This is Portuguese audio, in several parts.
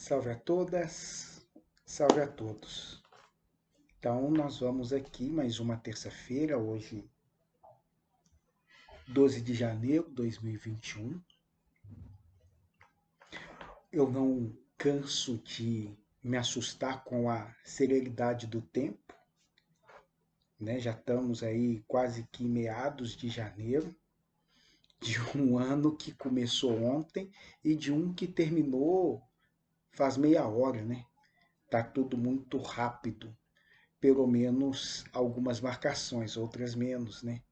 Salve a todas, salve a todos. Então, nós vamos aqui mais uma terça-feira, hoje, 12 de janeiro de 2021. Eu não canso de me assustar com a celeridade do tempo, né? Já estamos aí quase que meados de janeiro, de um ano que começou ontem e de um que terminou faz meia hora, né? Tá tudo muito rápido. Pelo menos algumas marcações, outras menos, né?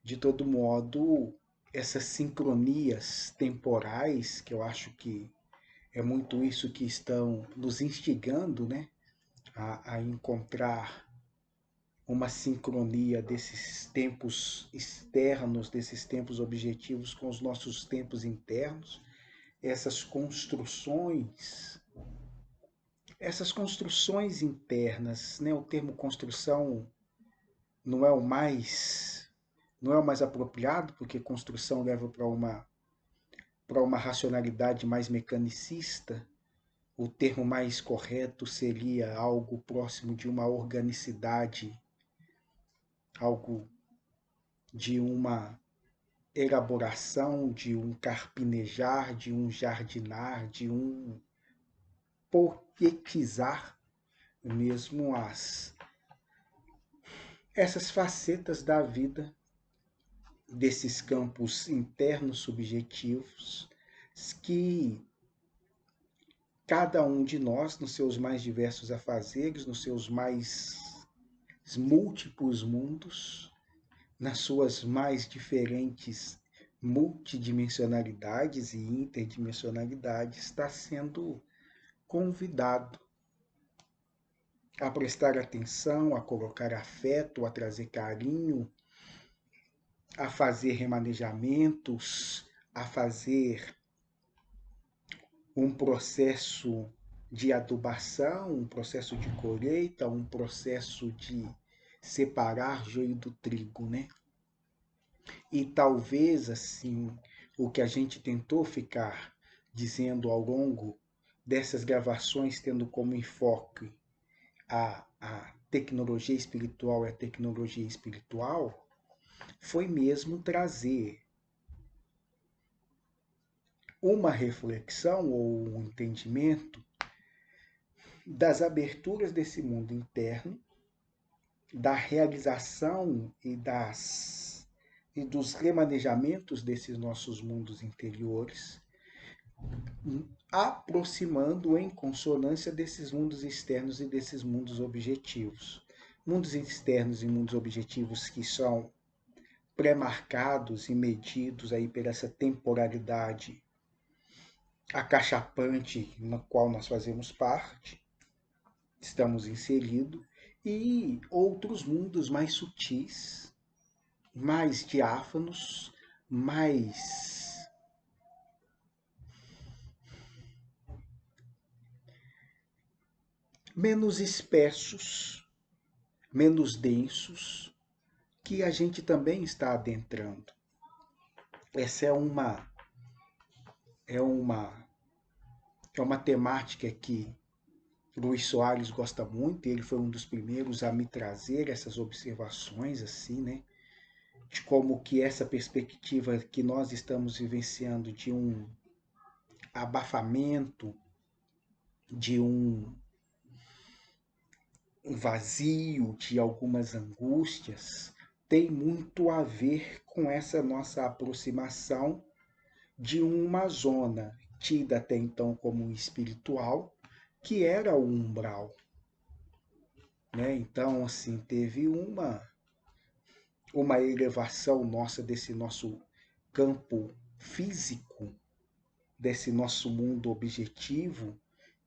De todo modo, essas sincronias temporais, que eu acho que é muito isso que estão nos instigando, né? A encontrar uma sincronia desses tempos externos, desses tempos objetivos com os nossos tempos internos, essas construções internas, né? O termo construção não é o mais não é o mais apropriado, porque construção leva para uma racionalidade mais mecanicista. O termo mais correto seria algo próximo de uma organicidade, algo de uma elaboração, de um carpinejar, de um jardinar, de um poetizar mesmo essas facetas da vida, desses campos internos subjetivos que cada um de nós, nos seus mais diversos afazeres, nos seus mais múltiplos mundos, nas suas mais diferentes multidimensionalidades e interdimensionalidades, está sendo convidado a prestar atenção, a colocar afeto, a trazer carinho, a fazer remanejamentos, a fazer um processo de adubação, um processo de colheita, um processo de separar joio do trigo, né? E talvez assim, o que a gente tentou ficar dizendo ao longo dessas gravações, tendo como enfoque a tecnologia espiritual e a tecnologia espiritual, foi mesmo trazer uma reflexão ou um entendimento das aberturas desse mundo interno, da realização e dos remanejamentos desses nossos mundos interiores, aproximando em consonância desses mundos externos e desses mundos objetivos. Mundos externos e mundos objetivos que são pré-marcados e medidos aí por essa temporalidade acachapante na qual nós fazemos parte, estamos inseridos, e outros mundos mais sutis, mais diáfanos, mais menos espessos, menos densos, que a gente também está adentrando. Essa é uma é uma temática que Luiz Soares gosta muito, ele foi um dos primeiros a me trazer essas observações assim, né? De como que essa perspectiva que nós estamos vivenciando de um abafamento, de um vazio, de algumas angústias, tem muito a ver com essa nossa aproximação de uma zona tida até então como espiritual, que era o umbral, né? Então, assim, teve uma elevação nossa desse nosso campo físico, desse nosso mundo objetivo,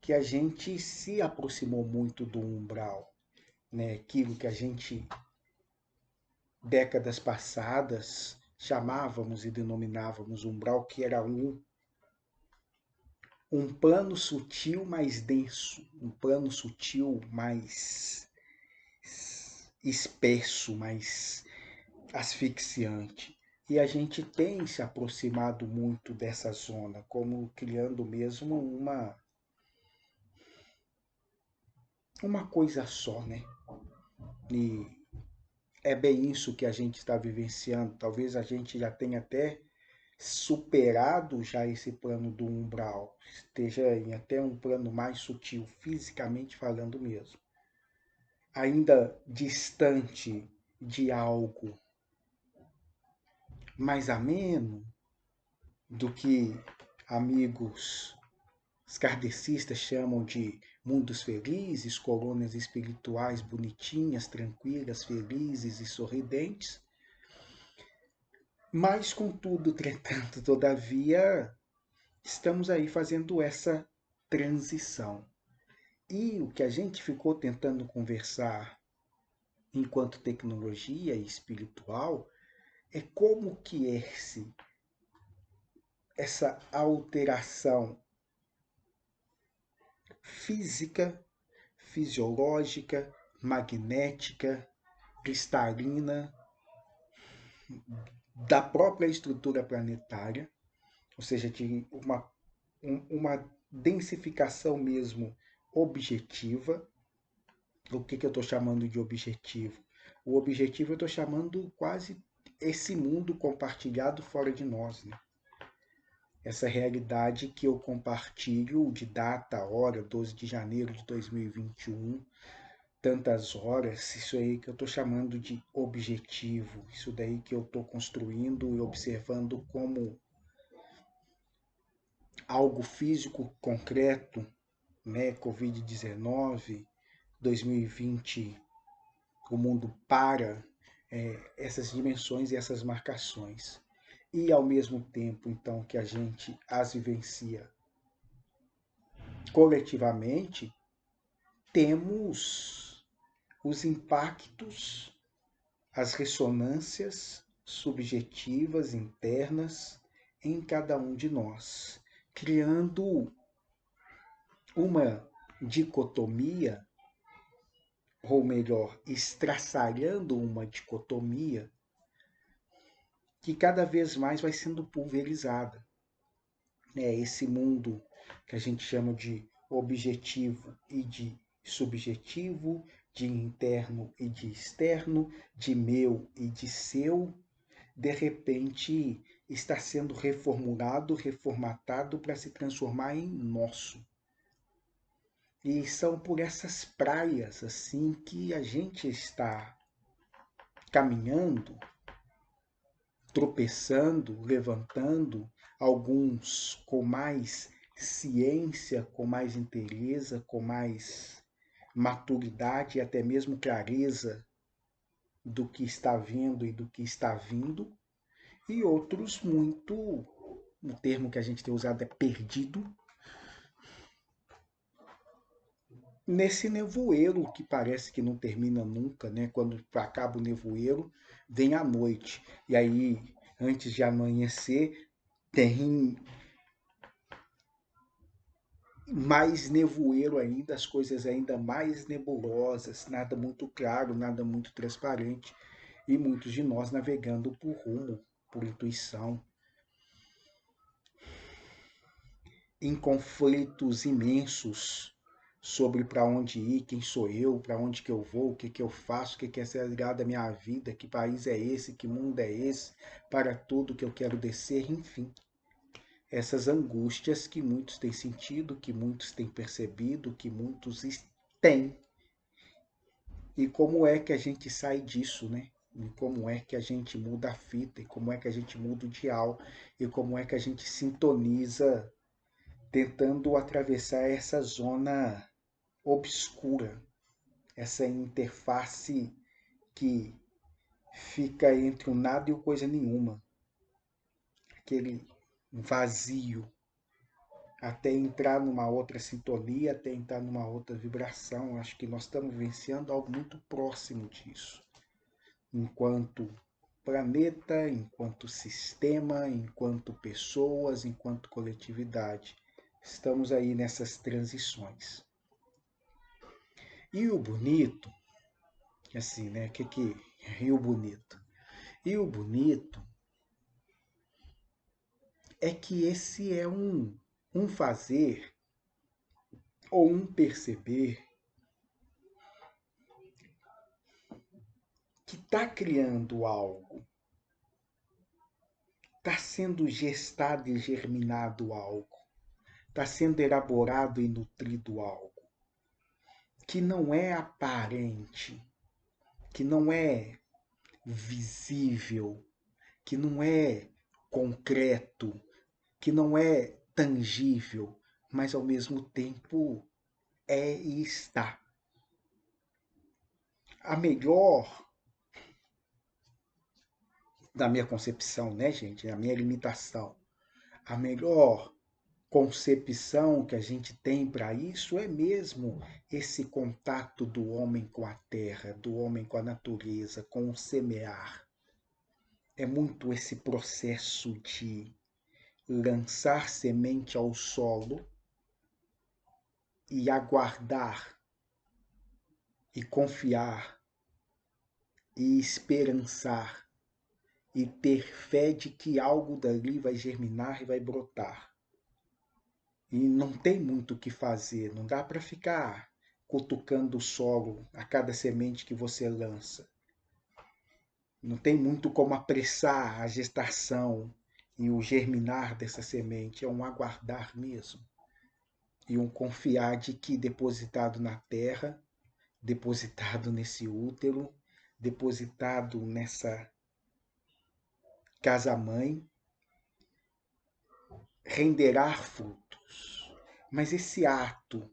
que a gente se aproximou muito do umbral, né? Aquilo que a gente, décadas passadas, chamávamos e denominávamos umbral, que era um plano sutil mais denso, um plano sutil mais espesso, mais asfixiante. E a gente tem se aproximado muito dessa zona, como criando mesmo uma coisa só, né? E é bem isso que a gente está vivenciando. Talvez a gente já tenha até superado já esse plano do umbral, esteja em até um plano mais sutil, fisicamente falando mesmo. Ainda distante de algo mais ameno do que amigos os kardecistas chamam de mundos felizes, colônias espirituais bonitinhas, tranquilas, felizes e sorridentes. Mas, contudo, entretanto, todavia, estamos aí fazendo essa transição. E o que a gente ficou tentando conversar enquanto tecnologia e espiritual é como que essa alteração física, fisiológica, magnética, cristalina da própria estrutura planetária, ou seja, de uma densificação mesmo objetiva. O que eu estou chamando de objetivo? O objetivo eu estou chamando quase esse mundo compartilhado fora de nós, né? Essa realidade que eu compartilho de data, hora, 12 de janeiro de 2021, tantas horas, isso aí que eu estou chamando de objetivo, isso daí que eu estou construindo e observando como algo físico concreto, né? Covid-19, 2020, o mundo para essas dimensões e essas marcações. E ao mesmo tempo, então, que a gente as vivencia coletivamente, temos os impactos, as ressonâncias subjetivas, internas, em cada um de nós, criando uma dicotomia, ou melhor, estraçalhando uma dicotomia que cada vez mais vai sendo pulverizada. Esse mundo que a gente chama de objetivo e de subjetivo, de interno e de externo, de meu e de seu, de repente está sendo reformulado, reformatado para se transformar em nosso. E são por essas praias assim que a gente está caminhando, tropeçando, levantando, alguns com mais ciência, com mais inteireza, com mais maturidade e até mesmo clareza do que está vendo e do que está vindo, e outros muito, o termo que a gente tem usado é perdido, nesse nevoeiro que parece que não termina nunca, né? Quando acaba o nevoeiro, vem a noite. E aí, antes de amanhecer, tem mais nevoeiro ainda, as coisas ainda mais nebulosas, nada muito claro, nada muito transparente, e muitos de nós navegando por rumo, por intuição, em conflitos imensos sobre para onde ir, quem sou eu, para onde que eu vou, o que que eu faço, o que que é ser ligado à minha vida, que país é esse, que mundo é esse, para tudo que eu quero descer, enfim. Essas angústias que muitos têm sentido, que muitos têm percebido, que muitos têm. E como é que a gente sai disso, né? E como é que a gente muda a fita, e como é que a gente muda o dial, e como é que a gente sintoniza tentando atravessar essa zona obscura, essa interface que fica entre o nada e o coisa nenhuma, aquele vazio, até entrar numa outra sintonia, até entrar numa outra vibração. Acho que nós estamos vivenciando algo muito próximo disso, enquanto planeta, enquanto sistema, enquanto pessoas, enquanto coletividade. Estamos aí nessas transições. E o bonito, assim, né? E o bonito? E o bonito é que esse é um fazer ou um perceber que está criando algo, está sendo gestado e germinado algo, está sendo elaborado e nutrido algo, que não é aparente, que não é visível, que não é concreto, que não é tangível, mas ao mesmo tempo é e está. A melhor, da minha concepção, né, gente? A minha limitação. A melhor concepção que a gente tem para isso é mesmo esse contato do homem com a terra, do homem com a natureza, com o semear. É muito esse processo de lançar semente ao solo e aguardar e confiar e esperançar e ter fé de que algo dali vai germinar e vai brotar. E não tem muito o que fazer, não dá para ficar cutucando o solo a cada semente que você lança. Não tem muito como apressar a gestação e o germinar dessa semente, é um aguardar mesmo. E um confiar de que depositado na terra, depositado nesse útero, depositado nessa casa-mãe, renderá frutos. Mas esse ato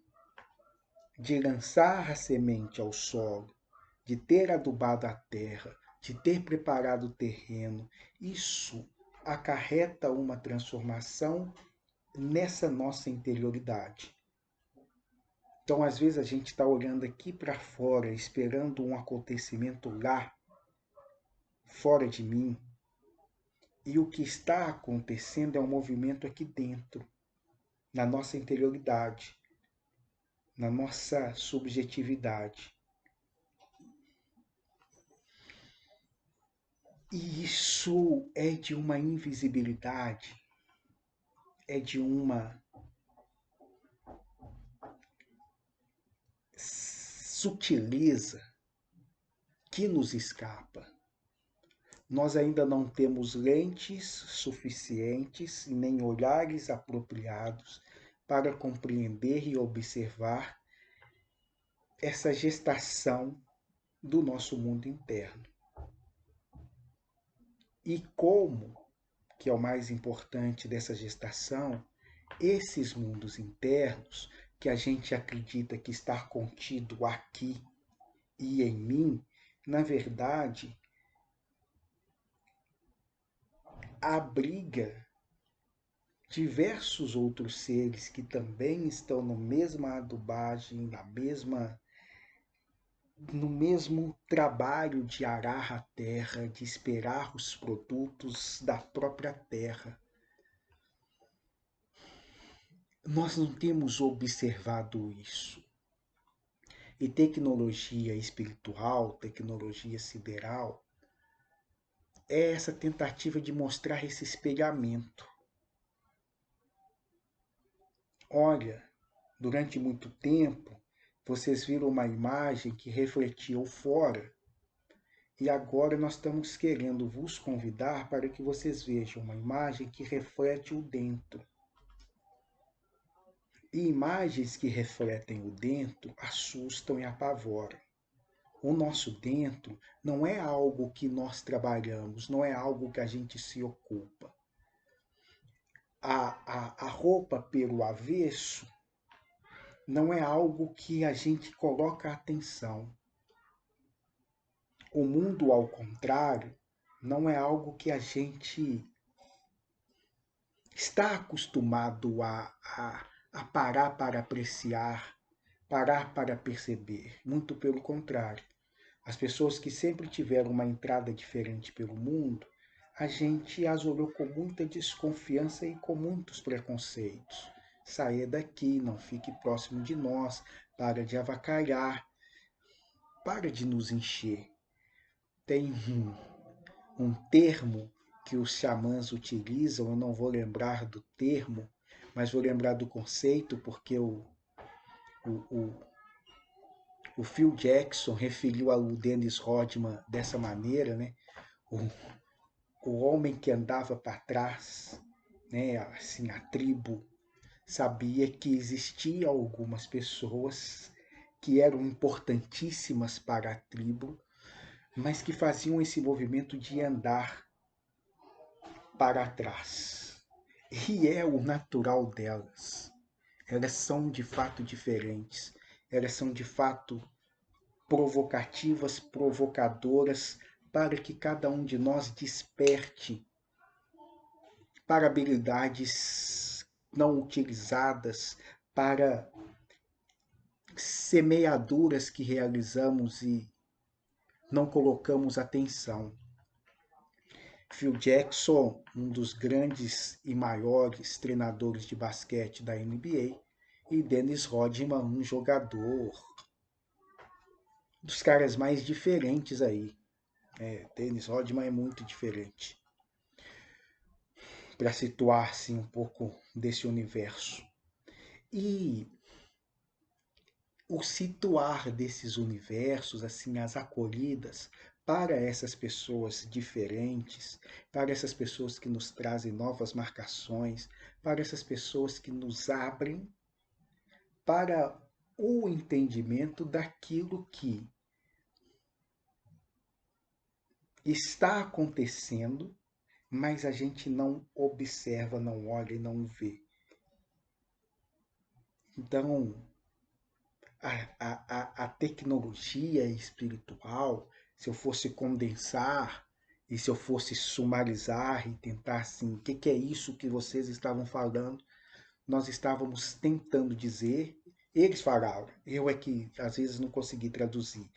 de lançar a semente ao solo, de ter adubado a terra, de ter preparado o terreno, isso acarreta uma transformação nessa nossa interioridade. Então, às vezes, a gente está olhando aqui para fora, esperando um acontecimento lá, fora de mim, e o que está acontecendo é um movimento aqui dentro, na nossa interioridade, na nossa subjetividade. E isso é de uma invisibilidade, é de uma sutileza que nos escapa. Nós ainda não temos lentes suficientes nem olhares apropriados para compreender e observar essa gestação do nosso mundo interno. E como, que é o mais importante dessa gestação, esses mundos internos que a gente acredita que está contido aqui e em mim, na verdade, abriga diversos outros seres que também estão na mesma adubagem, no mesmo trabalho de arar a terra, de esperar os produtos da própria terra. Nós não temos observado isso. E tecnologia espiritual, tecnologia sideral, é essa tentativa de mostrar esse espelhamento. Olha, durante muito tempo, vocês viram uma imagem que refletia o fora, e agora nós estamos querendo vos convidar para que vocês vejam uma imagem que reflete o dentro. E imagens que refletem o dentro assustam e apavoram. O nosso dentro não é algo que nós trabalhamos, não é algo que a gente se ocupa. A roupa pelo avesso não é algo que a gente coloca atenção. O mundo, ao contrário, não é algo que a gente está acostumado a parar para apreciar, parar para perceber. Muito pelo contrário. As pessoas que sempre tiveram uma entrada diferente pelo mundo, a gente as olhou com muita desconfiança e com muitos preconceitos. Saia daqui, não fique próximo de nós, para de avacalhar, para de nos encher. Tem um termo que os xamãs utilizam, eu não vou lembrar do termo, mas vou lembrar do conceito, porque o O Phil Jackson referiu ao Dennis Rodman dessa maneira, né? O, o homem que andava para trás, né? Assim, a tribo sabia que existiam algumas pessoas que eram importantíssimas para a tribo, mas que faziam esse movimento de andar para trás. E é o natural delas. Elas são de fato diferentes. Elas são de fato provocativas, provocadoras, para que cada um de nós desperte para habilidades não utilizadas, para semeaduras que realizamos e não colocamos atenção. Phil Jackson, um dos grandes e maiores treinadores de basquete da NBA, e Dennis Rodman, um jogador dos caras mais diferentes aí. Dennis Rodman é muito diferente, para situar-se um pouco desse universo. E o situar desses universos, assim, as acolhidas para essas pessoas diferentes, para essas pessoas que nos trazem novas marcações, para essas pessoas que nos abrem para o entendimento daquilo que está acontecendo, mas a gente não observa, não olha e não vê. Então, a tecnologia espiritual, se eu fosse condensar e se eu fosse sumarizar e tentar assim, o que é isso que vocês estavam falando? Nós estávamos tentando dizer, eles falaram, eu é que às vezes não consegui traduzir,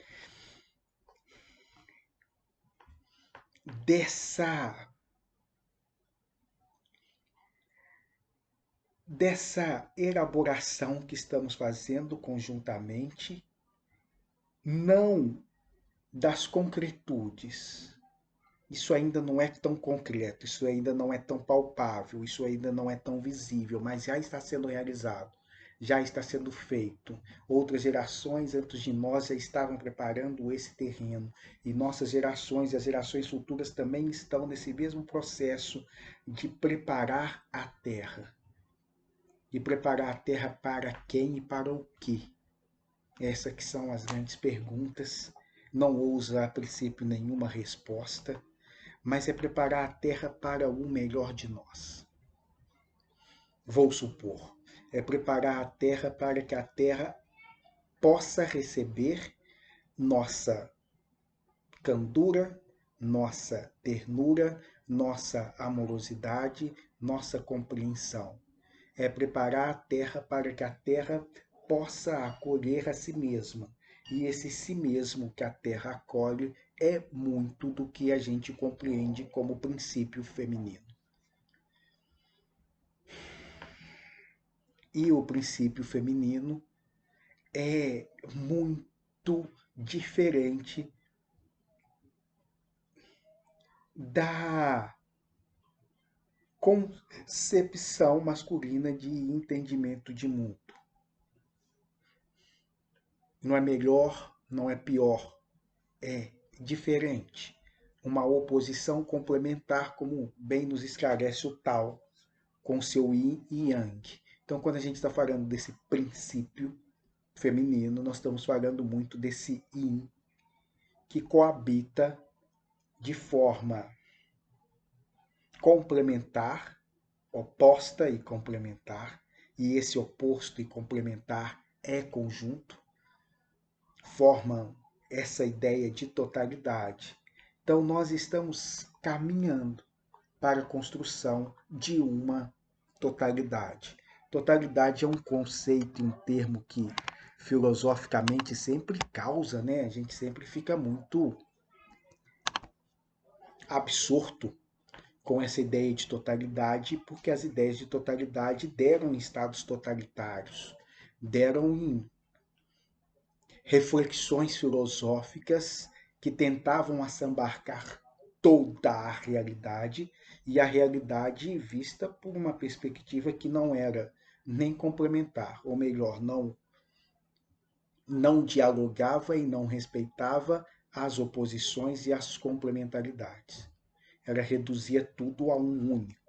dessa elaboração que estamos fazendo conjuntamente, não das concretudes. Isso ainda não é tão concreto, isso ainda não é tão palpável, isso ainda não é tão visível, mas já está sendo realizado, já está sendo feito. Outras gerações antes de nós já estavam preparando esse terreno, e nossas gerações e as gerações futuras também estão nesse mesmo processo de preparar a terra. De preparar a terra para quem e para o quê? Essas que são as grandes perguntas. Não ouso a princípio nenhuma resposta, mas é preparar a terra para o melhor de nós. Vou supor, é preparar a terra para que a terra possa receber nossa candura, nossa ternura, nossa amorosidade, nossa compreensão. É preparar a terra para que a terra possa acolher a si mesma. E esse si mesmo que a terra acolhe é muito do que a gente compreende como princípio feminino. E o princípio feminino é muito diferente da concepção masculina de entendimento de mundo. Não é melhor, não é pior, é diferente. Uma oposição complementar, como bem nos esclarece o Tao, com seu yin e yang. Então, quando a gente está falando desse princípio feminino, nós estamos falando muito desse yin que coabita de forma complementar, oposta e complementar, e esse oposto e complementar é conjunto, formam essa ideia de totalidade. Então, nós estamos caminhando para a construção de uma totalidade. Totalidade é um conceito, um termo que filosoficamente sempre causa, né? A gente sempre fica muito absorto com essa ideia de totalidade, porque as ideias de totalidade deram em estados totalitários, deram em reflexões filosóficas que tentavam assambarcar toda a realidade, e a realidade vista por uma perspectiva que não era nem complementar, ou melhor, não não dialogava e não respeitava as oposições e as complementaridades. Ela reduzia tudo a um único.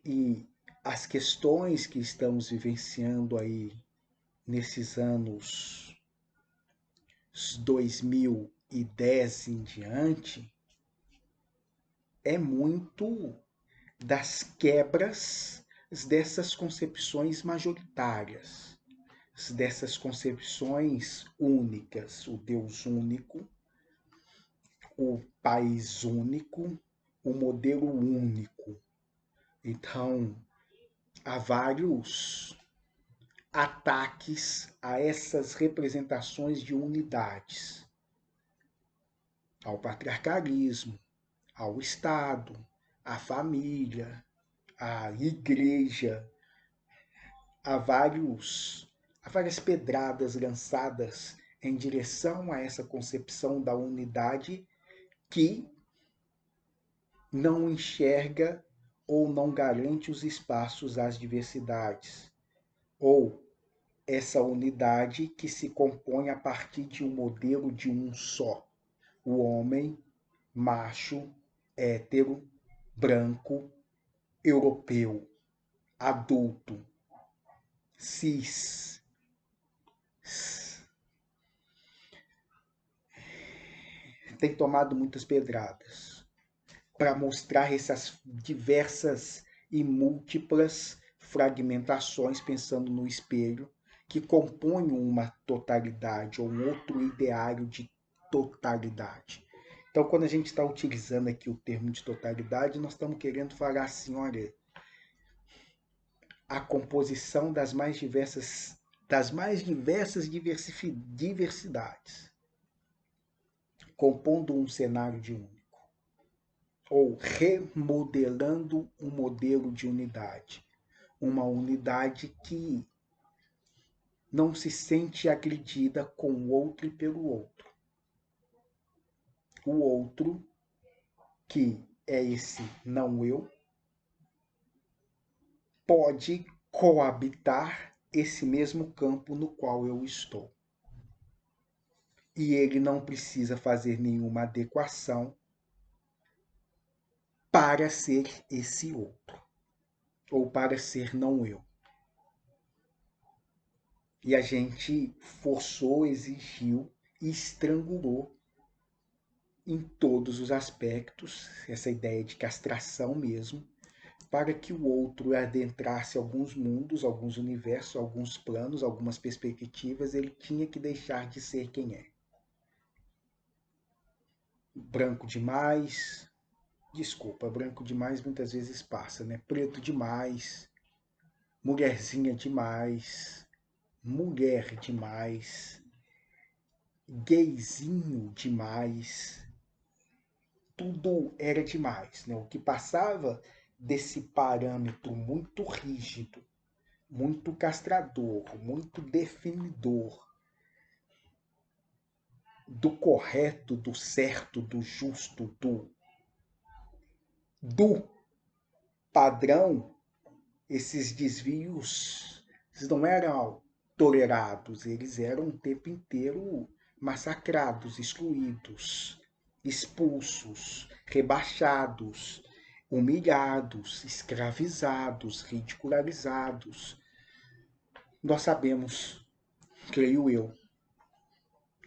E as questões que estamos vivenciando aí nesses anos 2010 em diante é muito das quebras dessas concepções majoritárias, dessas concepções únicas, o Deus único, o país único, o modelo único. Então, há vários ataques a essas representações de unidades, ao patriarcalismo, ao Estado, à família, à igreja, há várias pedradas lançadas em direção a essa concepção da unidade que não enxerga ou não garante os espaços às diversidades, ou essa unidade que se compõe a partir de um modelo de um só, o homem macho, hétero, branco, europeu, adulto, cis. Tem tomado muitas pedradas para mostrar essas diversas e múltiplas fragmentações, pensando no espelho, que compõem uma totalidade ou um outro ideário de totalidade. Então, quando a gente está utilizando aqui o termo de totalidade, nós estamos querendo falar assim, olha, a composição das mais diversas diversidades, compondo um cenário de único, ou remodelando um modelo de unidade, uma unidade que não se sente agredida com o outro e pelo outro. O outro, que é esse não eu, pode coabitar esse mesmo campo no qual eu estou. E ele não precisa fazer nenhuma adequação para ser esse outro, ou para ser não eu. E a gente forçou, exigiu e estrangulou em todos os aspectos, essa ideia de castração mesmo, para que o outro adentrasse alguns mundos, alguns universos, alguns planos, algumas perspectivas, ele tinha que deixar de ser quem é. Branco demais, desculpa, branco demais muitas vezes passa, né? Preto demais, mulherzinha demais, mulher demais, gayzinho demais, tudo era demais, né? O que passava desse parâmetro muito rígido, muito castrador, muito definidor do correto, do certo, do justo, do padrão, esses desvios eles não eram tolerados, eles eram o tempo inteiro massacrados, excluídos, expulsos, rebaixados, humilhados, escravizados, ridicularizados. Nós sabemos, creio eu,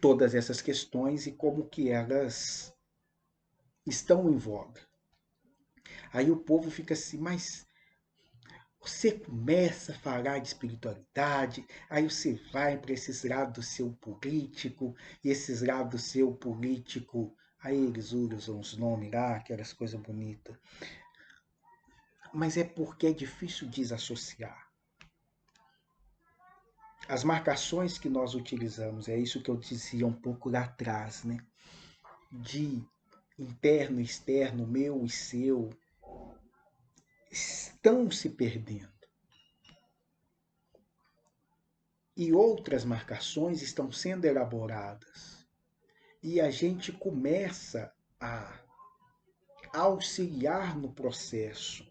todas essas questões e como que elas estão em voga. Aí o povo fica assim, mas você começa a falar de espiritualidade, aí você vai para esses lados seu político, e esses lados seu político, aí eles usam os nomes lá, aquelas coisas bonitas. Mas é porque é difícil desassociar. As marcações que nós utilizamos, é isso que eu dizia um pouco lá atrás, né? De interno e externo, meu e seu, estão se perdendo. E outras marcações estão sendo elaboradas. E a gente começa a auxiliar no processo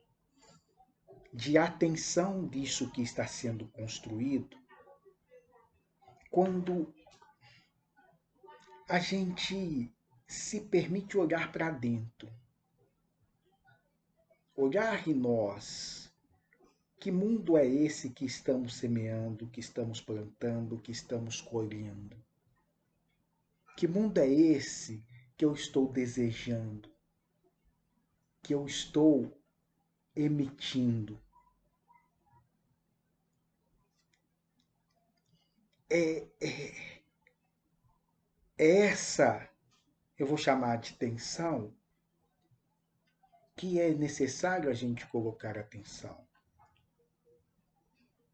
de atenção disso que está sendo construído, quando a gente se permite olhar para dentro, olhar em nós. Que mundo é esse que estamos semeando, que estamos plantando, que estamos colhendo? Que mundo é esse que eu estou desejando, que eu estou emitindo? É essa, eu vou chamar de tensão, que é necessário a gente colocar atenção.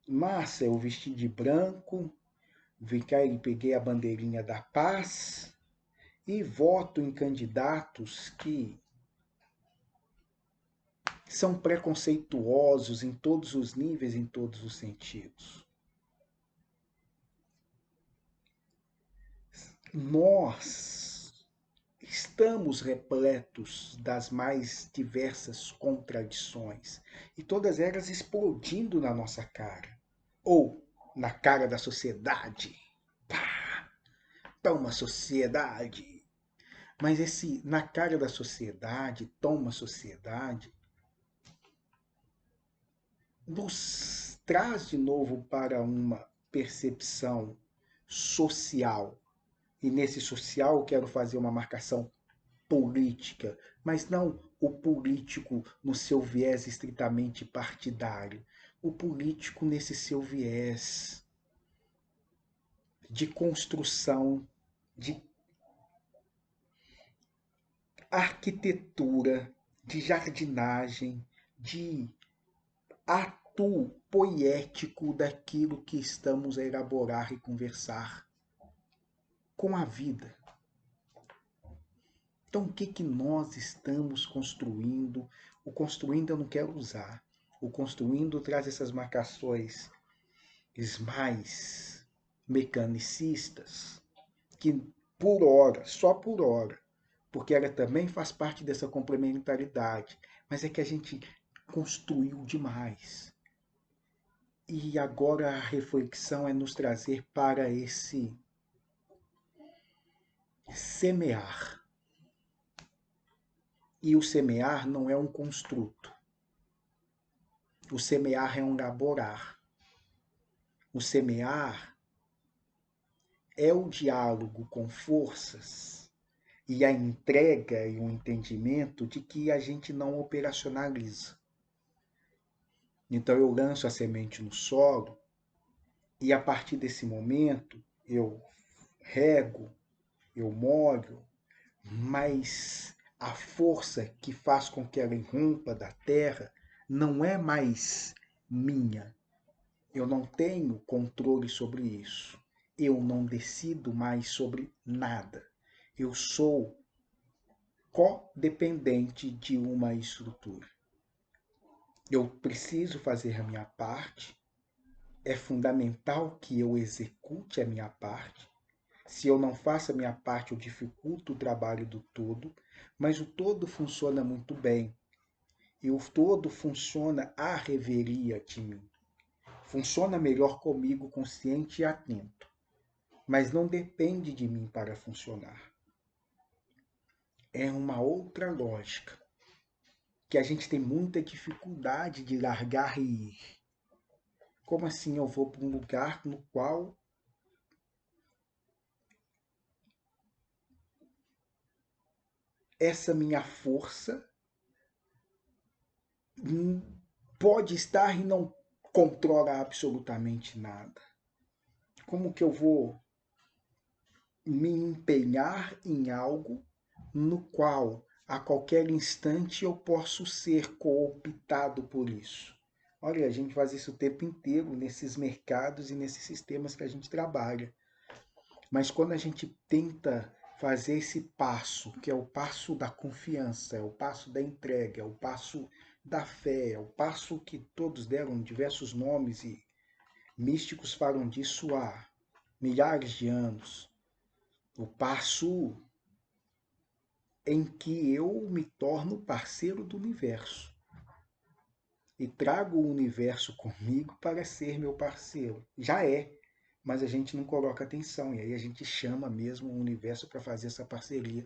Massa, eu vesti de branco, vim cá e peguei a bandeirinha da paz e voto em candidatos que são preconceituosos em todos os níveis, em todos os sentidos. Nós estamos repletos das mais diversas contradições e todas elas explodindo na nossa cara ou na cara da sociedade. Pá! Toma sociedade! Mas esse na cara da sociedade, toma sociedade, nos traz de novo para uma percepção social. E nesse social eu quero fazer uma marcação política, mas não o político no seu viés estritamente partidário. O político nesse seu viés de construção, de arquitetura, de jardinagem, de ato poético daquilo que estamos a elaborar e conversar com a vida. Então, o que nós estamos construindo? O construindo eu não quero usar. O construindo traz essas marcações mais mecanicistas, que por hora, só por hora, porque ela também faz parte dessa complementaridade, mas é que a gente construiu demais. E agora a reflexão é nos trazer para esse semear. E o semear não é um construto. O semear é um laborar. O semear é o diálogo com forças e a entrega e o entendimento de que a gente não operacionaliza. Então eu lanço a semente no solo e a partir desse momento eu rego, eu molho, mas a força que faz com que ela irrompa da terra não é mais minha. Eu não tenho controle sobre isso. Eu não decido mais sobre nada. Eu sou codependente de uma estrutura. Eu preciso fazer a minha parte. É fundamental que eu execute a minha parte. Se eu não faço a minha parte, eu dificulto o trabalho do todo, mas o todo funciona muito bem. E o todo funciona à reveria de mim. Funciona melhor comigo, consciente e atento. Mas não depende de mim para funcionar. É uma outra lógica que a gente tem muita dificuldade de largar e ir. Como assim eu vou para um lugar no qual essa minha força pode estar e não controla absolutamente nada? Como que eu vou me empenhar em algo no qual a qualquer instante eu posso ser cooptado por isso? Olha, a gente faz isso o tempo inteiro nesses mercados e nesses sistemas que a gente trabalha. Mas quando a gente tenta fazer esse passo, que é o passo da confiança, é o passo da entrega, é o passo da fé, é o passo que todos deram diversos nomes e místicos falam disso há milhares de anos. O passo em que eu me torno parceiro do universo e trago o universo comigo para ser meu parceiro. Já é, mas a gente não coloca atenção, e aí a gente chama mesmo o universo para fazer essa parceria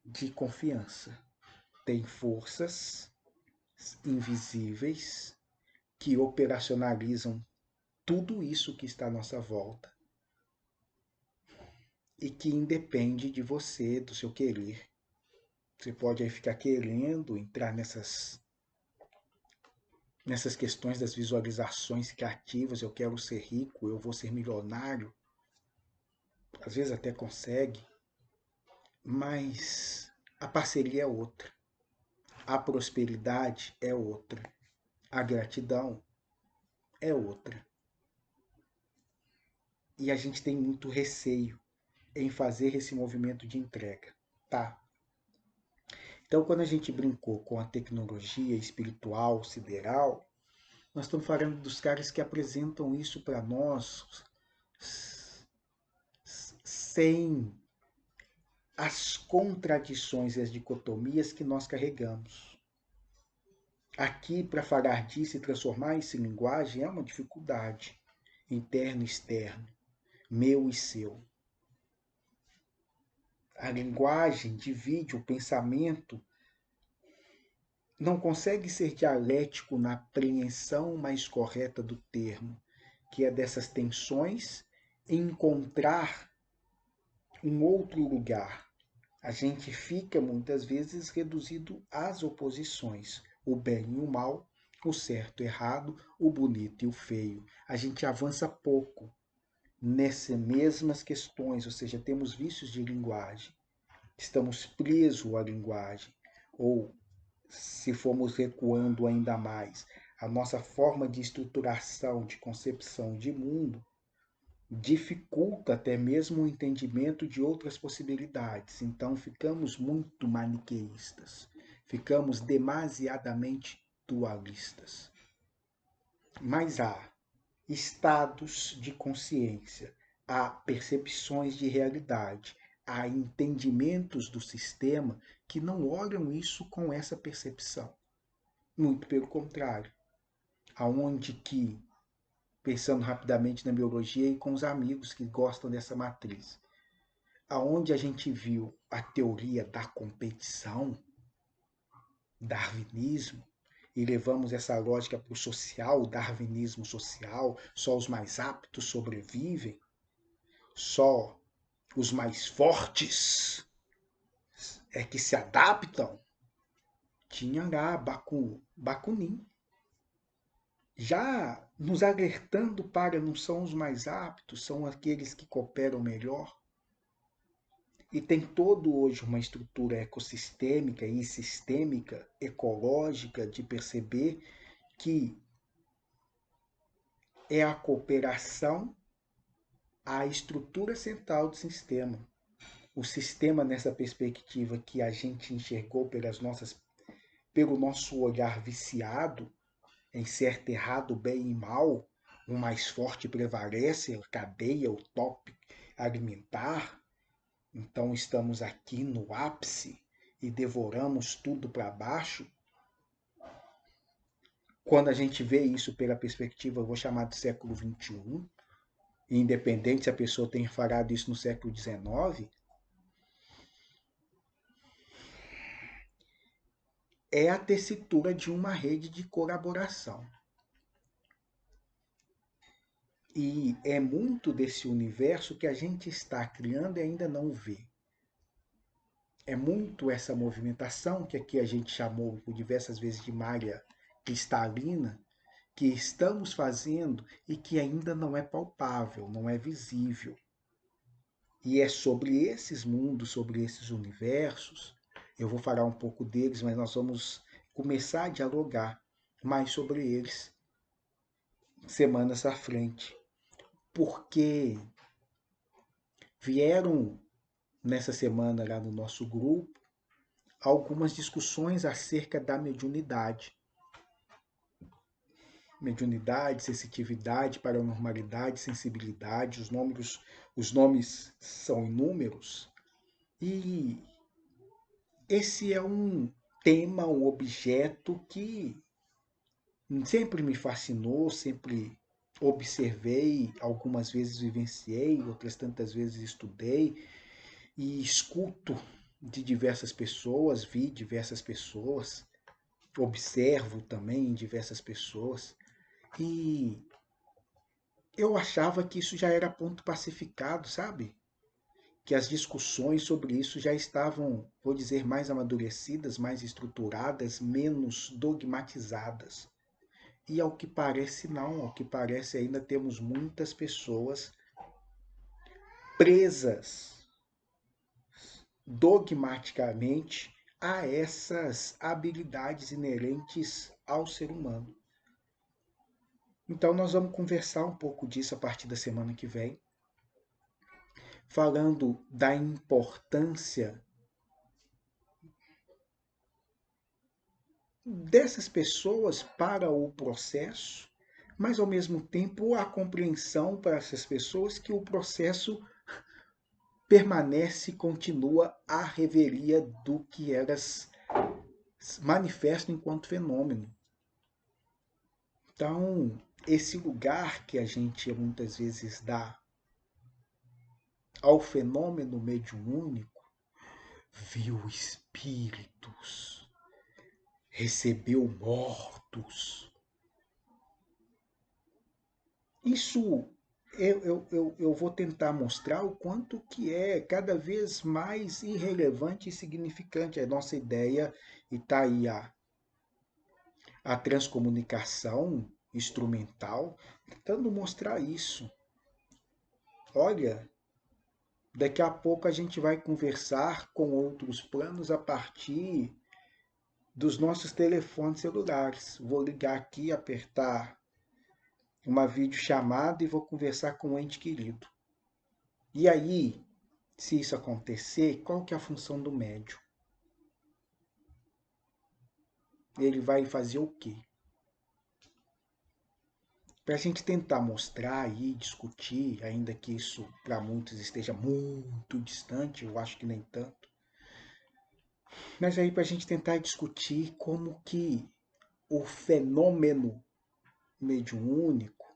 de confiança. Tem forças invisíveis que operacionalizam tudo isso que está à nossa volta e que independe de você, do seu querer. Você pode aí ficar querendo entrar nessas questões das visualizações criativas, eu quero ser rico, eu vou ser milionário, às vezes até consegue, mas a parceria é outra, a prosperidade é outra, a gratidão é outra. E a gente tem muito receio em fazer esse movimento de entrega, tá? Então, quando a gente brincou com a tecnologia espiritual, sideral, nós estamos falando dos caras que apresentam isso para nós sem as contradições e as dicotomias que nós carregamos. Aqui, para falar disso e transformar isso em linguagem, é uma dificuldade. Interno e externo, meu e seu. A linguagem divide o pensamento, não consegue ser dialético na apreensão mais correta do termo, que é dessas tensões, encontrar um outro lugar. A gente fica muitas vezes reduzido às oposições, o bem e o mal, o certo e o errado, o bonito e o feio. A gente avança pouco nessas mesmas questões, ou seja, temos vícios de linguagem, estamos presos à linguagem, ou se formos recuando ainda mais, a nossa forma de estruturação, de concepção de mundo dificulta até mesmo o entendimento de outras possibilidades. Então ficamos muito maniqueístas, ficamos demasiadamente dualistas. Mas há estados de consciência, há percepções de realidade, há entendimentos do sistema que não olham isso com essa percepção. Muito pelo contrário, aonde que, pensando rapidamente na biologia e com os amigos que gostam dessa matriz, aonde a gente viu a teoria da competição, darwinismo, e levamos essa lógica para o social, o darwinismo social, só os mais aptos sobrevivem, só os mais fortes é que se adaptam. Tinha lá Bakunin, já nos alertando para não são os mais aptos, são aqueles que cooperam melhor. E tem todo hoje uma estrutura ecossistêmica e sistêmica, ecológica, de perceber que é a cooperação a estrutura central do sistema. O sistema nessa perspectiva que a gente enxergou pelo nosso olhar viciado em certo, errado, bem e mal, o mais forte prevalece, a cadeia, o top alimentar. Então estamos aqui no ápice e devoramos tudo para baixo. Quando a gente vê isso pela perspectiva, eu vou chamar de século XXI, independente se a pessoa tenha falado isso no século XIX, é a tessitura de uma rede de colaboração. E é muito desse universo que a gente está criando e ainda não vê. É muito essa movimentação, que aqui a gente chamou por diversas vezes de malha cristalina, que estamos fazendo e que ainda não é palpável, não é visível. E é sobre esses mundos, sobre esses universos, eu vou falar um pouco deles, mas nós vamos começar a dialogar mais sobre eles semanas à frente. Porque vieram nessa semana lá no nosso grupo algumas discussões acerca da mediunidade. Mediunidade, sensitividade, paranormalidade, sensibilidade, os nomes são inúmeros. E esse é um tema, um objeto que sempre me fascinou, sempre observei, algumas vezes vivenciei, outras tantas vezes estudei e escuto de diversas pessoas, vi diversas pessoas, observo também diversas pessoas e eu achava que isso já era ponto pacificado, sabe? Que as discussões sobre isso já estavam, vou dizer, mais amadurecidas, mais estruturadas, menos dogmatizadas. E ao que parece, não. Ao que parece, ainda temos muitas pessoas presas dogmaticamente a essas habilidades inerentes ao ser humano. Então, nós vamos conversar um pouco disso a partir da semana que vem, falando da importância dessas pessoas para o processo, mas ao mesmo tempo a compreensão para essas pessoas que o processo permanece e continua à revelia do que elas manifestam enquanto fenômeno. Então, esse lugar que a gente muitas vezes dá ao fenômeno mediúnico, viu espíritos, recebeu mortos. Isso eu vou tentar mostrar o quanto que é cada vez mais irrelevante e significante a nossa ideia, e está aí a transcomunicação instrumental, tentando mostrar isso. Olha, daqui a pouco a gente vai conversar com outros planos a partir dos nossos telefones celulares. Vou ligar aqui, apertar uma videochamada e vou conversar com um ente querido. E aí, se isso acontecer, qual que é a função do médium? Ele vai fazer o quê? Para a gente tentar mostrar e discutir, ainda que isso para muitos esteja muito distante, eu acho que nem tanto, mas aí para a gente tentar discutir como que o fenômeno mediúnico,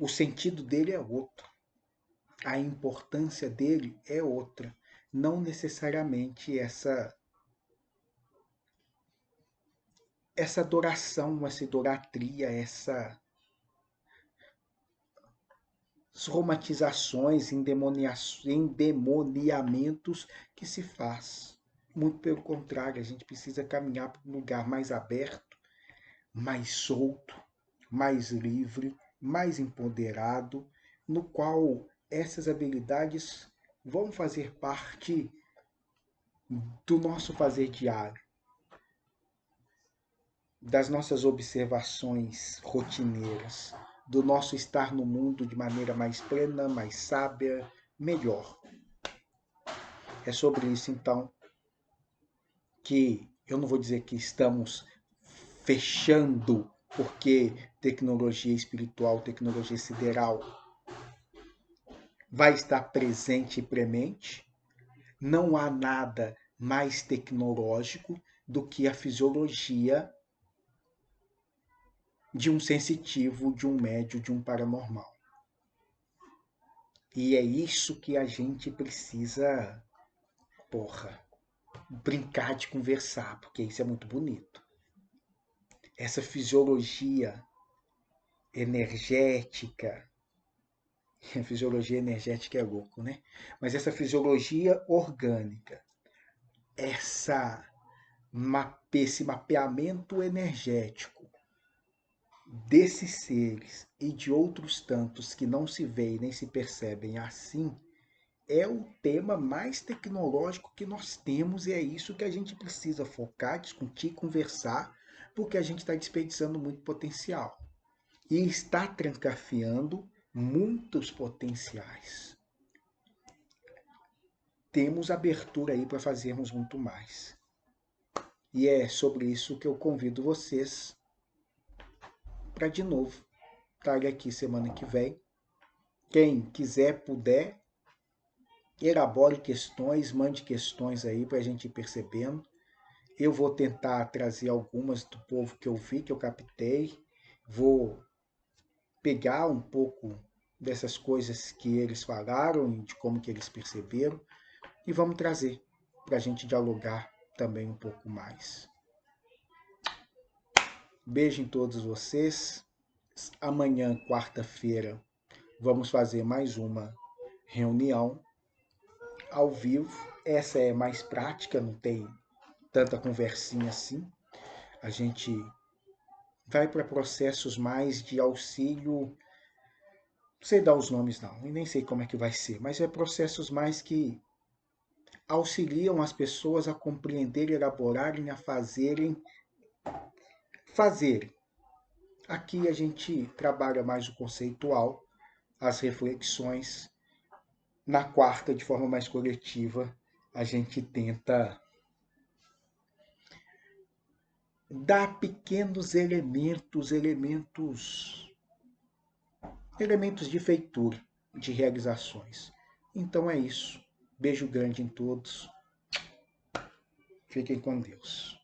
o sentido dele é outro, a importância dele é outra, não necessariamente essa adoração, essa idolatria, essas romantizações, endemoniamentos que se faz. Muito pelo contrário, a gente precisa caminhar para um lugar mais aberto, mais solto, mais livre, mais empoderado, no qual essas habilidades vão fazer parte do nosso fazer diário, das nossas observações rotineiras, do nosso estar no mundo de maneira mais plena, mais sábia, melhor. É sobre isso, então, que eu não vou dizer que estamos fechando, porque tecnologia espiritual, tecnologia sideral vai estar presente e premente. Não há nada mais tecnológico do que a fisiologia de um sensitivo, de um médio, de um paranormal. E é isso que a gente precisa, porra, brincar de conversar, porque isso é muito bonito. Essa fisiologia energética, a fisiologia energética é louco, né? Mas essa fisiologia orgânica, esse mapeamento energético desses seres e de outros tantos que não se veem nem se percebem assim, é o tema mais tecnológico que nós temos e é isso que a gente precisa focar, discutir, conversar, porque a gente está desperdiçando muito potencial e está trancafiando muitos potenciais. Temos abertura aí para fazermos muito mais. E é sobre isso que eu convido vocês para de novo estar aqui semana que vem. Quem quiser, puder, elabore questões, mande questões aí para a gente ir percebendo. Eu vou tentar trazer algumas do povo que eu vi, que eu captei. Vou pegar um pouco dessas coisas que eles falaram e de como que eles perceberam e vamos trazer para a gente dialogar também um pouco mais. Beijo em todos vocês. Amanhã, quarta-feira, vamos fazer mais uma reunião ao vivo. Essa é mais prática, não tem tanta conversinha assim. A gente vai para processos mais de auxílio, não sei dar os nomes não, e nem sei como é que vai ser, mas é processos mais que auxiliam as pessoas a compreenderem, elaborarem, a fazerem. Aqui a gente trabalha mais o conceitual, as reflexões. Na quarta, de forma mais coletiva, a gente tenta dar pequenos elementos de feitura, de realizações. Então é isso. Beijo grande em todos. Fiquem com Deus.